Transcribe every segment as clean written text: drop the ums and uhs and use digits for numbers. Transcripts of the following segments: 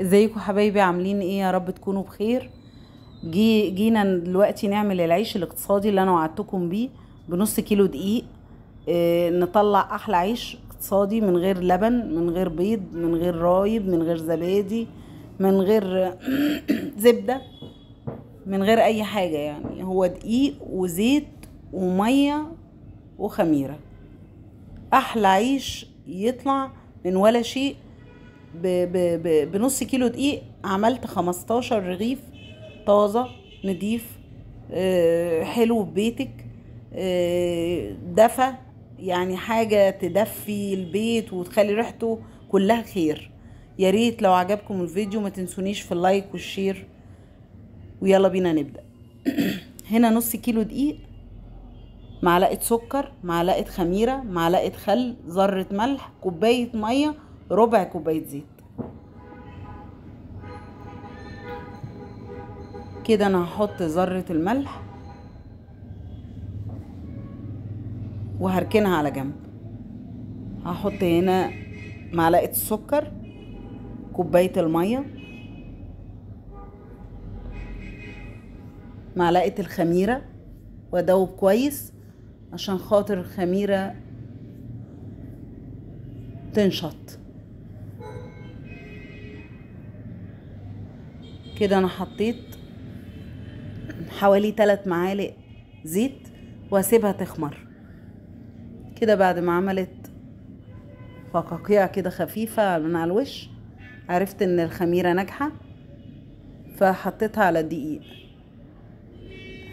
ازيكم حبايبي؟ عاملين ايه؟ يا رب تكونوا بخير. جينا دلوقتي نعمل العيش الاقتصادي اللي انا وعدتكم بيه بنص كيلو دقيق. نطلع احلى عيش اقتصادي من غير لبن، من غير بيض، من غير رايب، من غير زبادي، من غير زبدة، من غير اي حاجة. يعني هو دقيق وزيت ومية وخميرة. احلى عيش يطلع من ولا شيء. بنص كيلو دقيق عملت 15 رغيف طازة نضيف. حلو ببيتك. دفى، يعني حاجة تدفي البيت وتخلي ريحته كلها خير. يا ريت لو عجبكم الفيديو ما تنسونيش في اللايك والشير. ويلا بينا نبدأ. هنا نص كيلو دقيق، معلقة سكر، معلقة خميرة، معلقة خل، ذرة ملح، كوباية مية، ربع كوباية زيت. كده انا هحط ذرة الملح وهركنها على جنب. هحط هنا معلقة السكر، كوباية المية، معلقة الخميرة، وادوب كويس عشان خاطر الخميرة تنشط. كده انا حطيت حوالي 3 معالق زيت وهسيبها تخمر. كده بعد ما عملت فقاقيع كده خفيفة من على الوش عرفت ان الخميرة ناجحة، فحطيتها على الدقيق.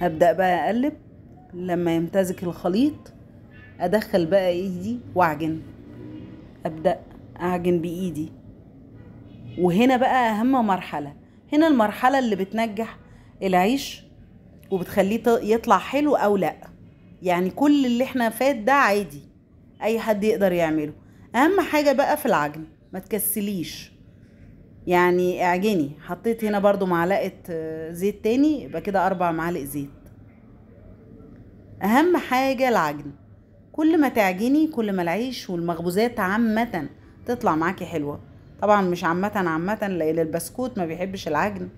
هبدأ بقى اقلب لما يمتزج الخليط. ادخل بقى ايدي واعجن، ابدأ اعجن بايدي. وهنا بقى اهم مرحلة، هنا المرحلة اللي بتنجح العيش وبتخليه يطلع حلو او لا. يعني كل اللي احنا فات ده عادي، اي حد يقدر يعمله. اهم حاجة بقى في العجن ما تكسليش، يعني اعجني. حطيت هنا برضو معلقة زيت تاني، يبقى كده 4 معالق زيت. اهم حاجة العجن. كل ما تعجني كل ما العيش والمخبوزات عامة تطلع معاكي حلوة. طبعا مش عامة لان البسكوت ما بيحبش العجن،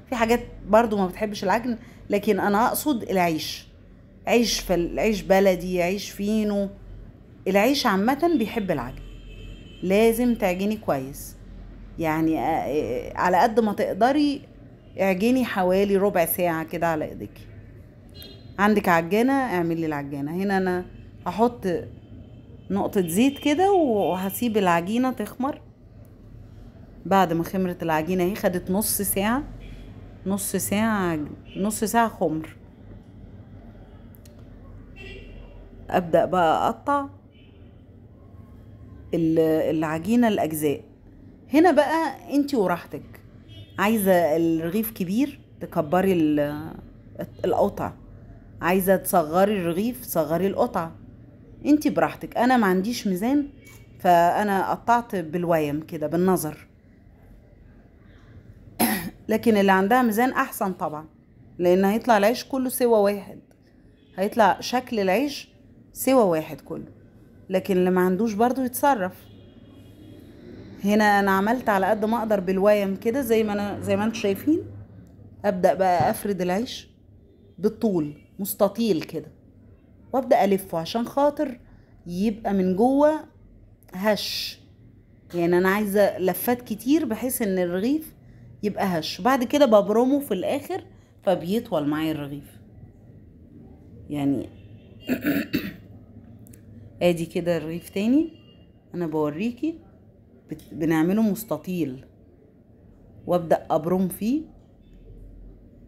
في حاجات برضو ما بتحبش العجن، لكن انا اقصد العيش. عيش بلدي، عيش فينو، العيش عامة بيحب العجن. لازم تعجني كويس، يعني على قد ما تقدري اعجني حوالي ربع ساعة كده على ايديكي. عندك عجانة اعملي العجانة. هنا انا هحط نقطة زيت كده وهسيب العجينة تخمر. بعد ما خمرت العجينة اهي، خدت نص ساعة، نص ساعة خمر. ابدأ بقى اقطع العجينة الاجزاء. هنا بقى انتي وراحتك، عايزة الرغيف كبير تكبري القطع، عايزة تصغري الرغيف صغري القطع، انتي براحتك. انا ما عنديش ميزان فانا قطعت بالويم كده بالنظر، لكن اللي عندها ميزان احسن طبعا، لان هيطلع العيش كله سوا واحد، هيطلع شكل العيش سوا واحد كله. لكن اللي ما عندوش برضو يتصرف. هنا انا عملت على قد ما اقدر بالويم كده زي ما انتم شايفين. ابدأ بقى افرد العيش بالطول مستطيل كده، وابدأ الفه عشان خاطر يبقى من جوه هش. يعني انا عايزة لفات كتير بحيث ان الرغيف يبقى هش، وبعد كده ببرمه في الاخر فبيطول معايا الرغيف. يعني ادي كده الرغيف تاني انا بوريكي بنعمله مستطيل، وابدأ ابرم فيه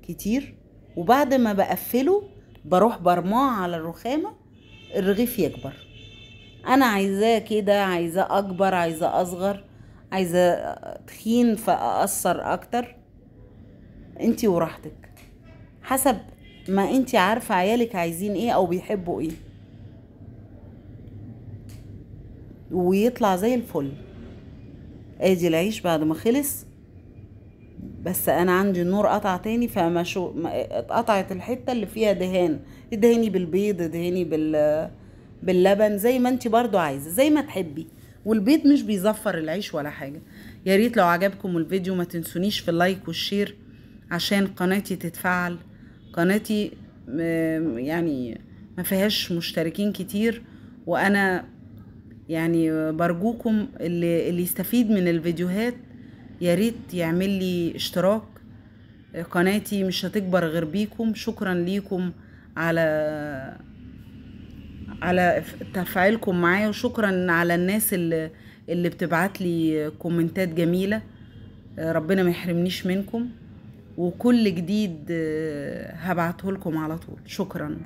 كتير، وبعد ما بقفله بروح برماه على الرخامة الرغيف يكبر. انا عايزاه كده، عايزاه اكبر، عايزاه اصغر، عايزاه تخين فاقصر اكتر، انتي وراحتك حسب ما انتي عارفة عيالك عايزين ايه او بيحبوا ايه، ويطلع زي الفل. ادي العيش بعد ما خلص، بس انا عندي النور قطع تاني فما اتقطعت الحتة اللي فيها دهان. ادهني بالبيض، ادهني باللبن، زي ما انتي برضو عايزة، زي ما تحبي. والبيض مش بيزفر العيش ولا حاجة. يا ريت لو عجبكم الفيديو ما تنسونيش في اللايك والشير عشان قناتي تتفعل. قناتي يعني ما فيهاش مشتركين كتير، وانا يعني برجوكم اللي يستفيد من الفيديوهات يا ريت يعمل لي اشتراك. قناتي مش هتكبر غير بيكم. شكرا ليكم على تفاعلكم معايا، وشكرا على الناس اللي بتبعت لي كومنتات جميلة. ربنا ما يحرمنيش منكم، وكل جديد هبعته لكم على طول. شكرا.